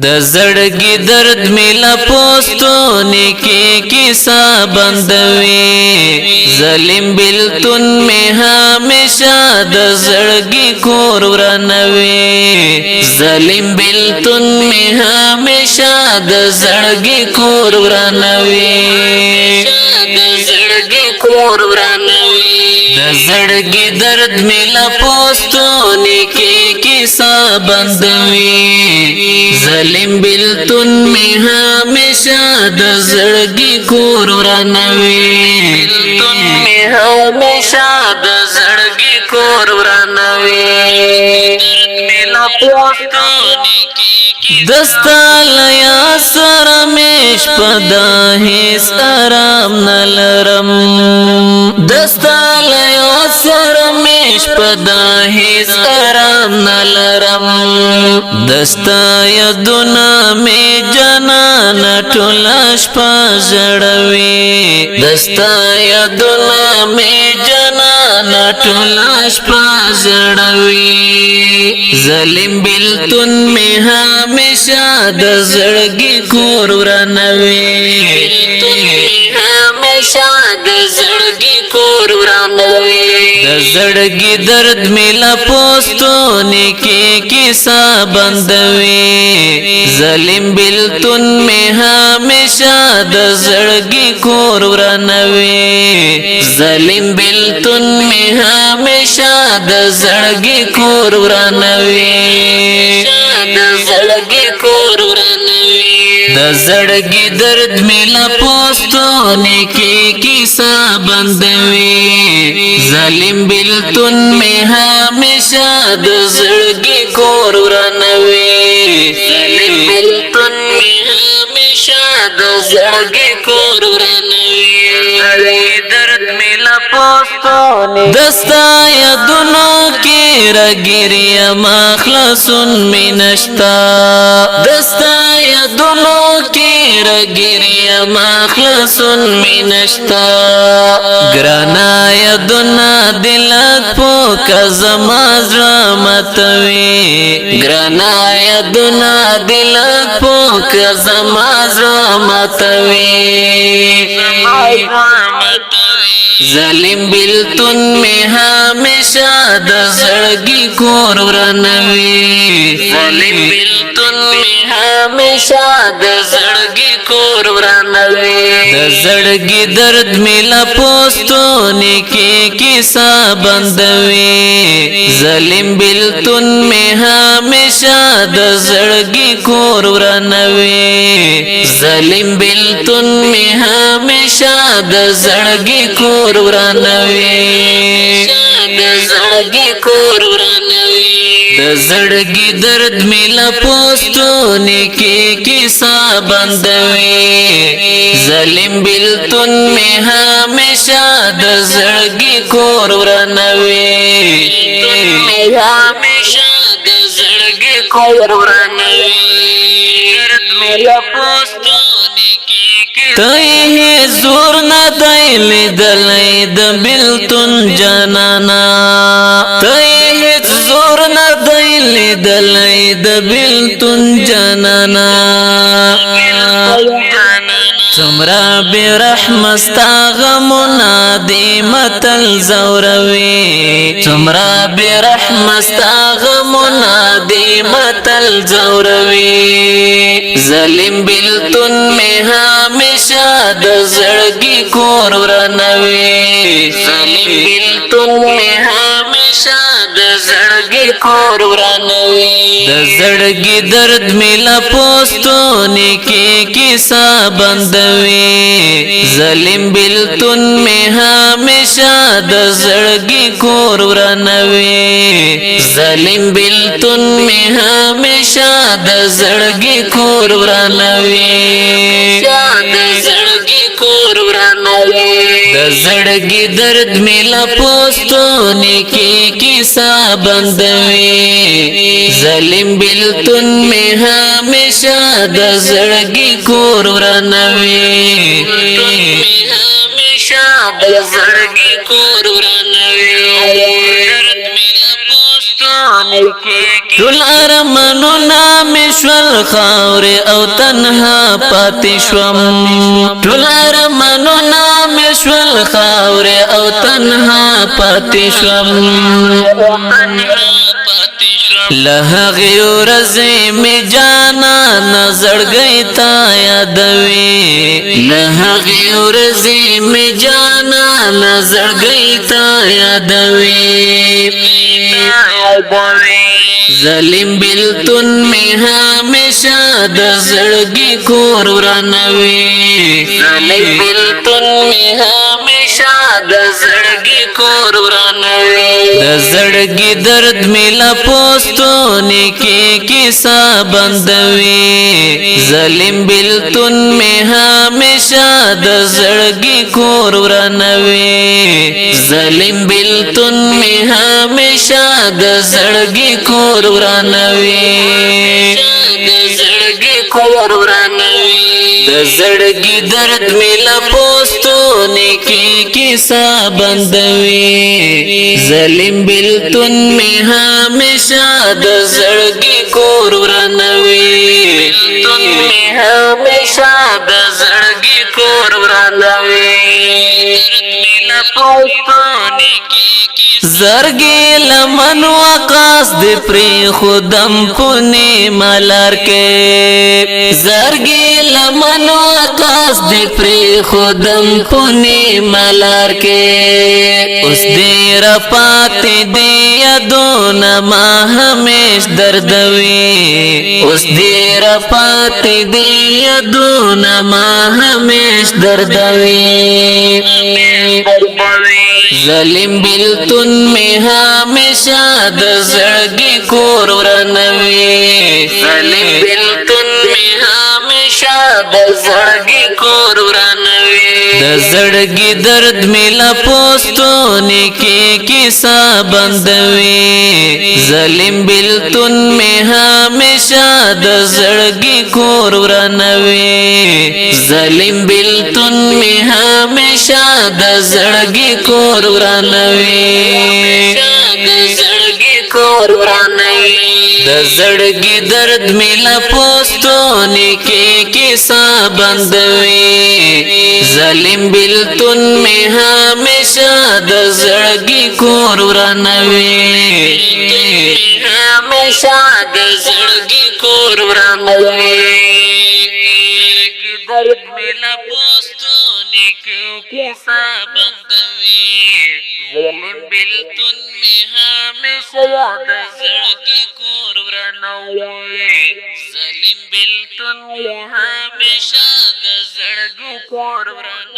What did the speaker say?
د زړګي درد ملا پوستونه کې کیسه بندوي ظالم بلتون می همیشه د زړګي کور ورنوي ظالم بلتون می همیشه د زړګي کور ورنوي د زړګي کور ورنوي د زړګي درد ملا پوستونه کې کیسه بندوي ظالم بلتون می همیشه د زړګي کور ورنوي بلتون می همیشه د زړګي کور ورنوي ملا پوستونه دستا لیا سره مش پدا هیڅ آرام نلرم دستا لیا سره مش پدا هیڅ آرام نلرم دستا یدنا می جنان ټولش پژړوي دستا یدنا می جنان ټولش پژړوي ظالم بلتون می همیشه د زړګي کور ورنوي همیشه د زړګي کور ورنوي د زړګي درد ملا پوستونه کې کیسه بندوي ظالم بلتون می همیشه د زړګي کور ورنوي ظالم بلتون می همیشه د زړګي کور ورنوي د زړګي کور ورنوي د زړګي درد ملا پوستونه کې کیسه بندوي ظالم بلتون می همیشه د زړګي کور ورنوي ظالم بلتون می همیشه د زړګي کور ورنوي درد ملا پوستونه دستا یادونو کې رګری مخلصون مینشتا دستا یادونو کې رګری مخلصون مینشتا ګرانا یادونه دلت پوک زماز رحمتوي ګرانا یادونه دلت پوک زماز رحمتوي ظالم بلتون می همیشه د زړګي کور ورنوي ظالم بلتون می همیشه د زړګي کور ورنوي د زړګي درد ملا پوستونه کې کیسه بندوي ظالم بلتون می همیشه د زړګي کور ورنوي ظالم بلتون می همیشه د زړګي کور ورنوي د زړګي کور ورنوي د زړګي درد ملا پوستونه کې کیسه بندوي ظالم بلتون می همیشه د زړګي کور ورنوي همیشه د زړګي کور ورنوي درد ملا پوستونه ته زور نه دی لیدلی د بلتون جانانا ته زور نه دی لیدلی د بلتون جانانا څومره بې رحمه ستا غمونه دې متل زوروي څومره بې رحمه ستا غمونه دې متل زوروي ظالم بلتون می همیشه د زړګي کور ورنوي ظالم بلتون می همیشه د زړګي کور ورنوي د زړګي درد ملا پوستونه کې کیسه بندوي ظالم بلتون می همیشه د زړګي کور ورنوي ظالم بلتون می همیشه د زړګي کور ورنوي د زړګي کور ورنوي د زړګي درد ملا پوستونه کې کیسه بندوي ظالم بلتون می همیشه د زړګي کور ورنوي همیشه د زړګي کور ورنوي درد ملا پوستونه ټول ارمانونه مې شول خاورې او تنها پاتې شوم ټول ارمانونه مې شول خاورې او تنها پاتې شوم له هغې ورځې مې جانان زړګی تا یادوي له هغې ورځې مې جانان زړګی تا یادوي ظالم بلتون می همیشه د زړګي کور ورانوي ظالم بلتون می همیشه د زړګي کور ورانوي د زړګي درد می لا پوستونه کې کیسه بندوي ظالم بلتون می همیشه د زړګي کور ورانوي ظالم بلتون می همیشه د زړګي کور ورانوي د زړګي کور ورانوي د زړګي درد می لا پوستونه کې کیسه بندوي ظالم بلتون می همیشه د زړګي کور ورانوي تون می همیشه د زړګي کور ورانوي زرګي لمن وقاص دې پری خودم پونی ملار کې زرګي لمن وقاص دې پری خودم پونی ملار کې اوس دې را پاتې دې یادونه ما همیش دردوي اوس دې را پاتې دې یادونه ما همیش دردوي ظالم بلتون می همیشه د زړګي کور ورانوي ظالم بلتون می همیشه د زړګي کور ورانوي د زړګي درد می لا پوستونه کې کیسه بندوي ظالم بلتون می همیشه د زړګي کور ورانوي ظالم بلتون می همیشه د زړګي کور ورانوي د زړګي کور ورانوي د زړګي درد می لا پوستونه کې کیسه بندوي ظالم بلتون می همیشه د زړګي کور ورانوي همیشه د زړګي کور ورانوي درد می لا پوستونه کې کیسه بندوي ظالم بلتون می همیشه د زړګي کور ورانوي ظالم بلتون می همیشه د زړګي کور ورانوي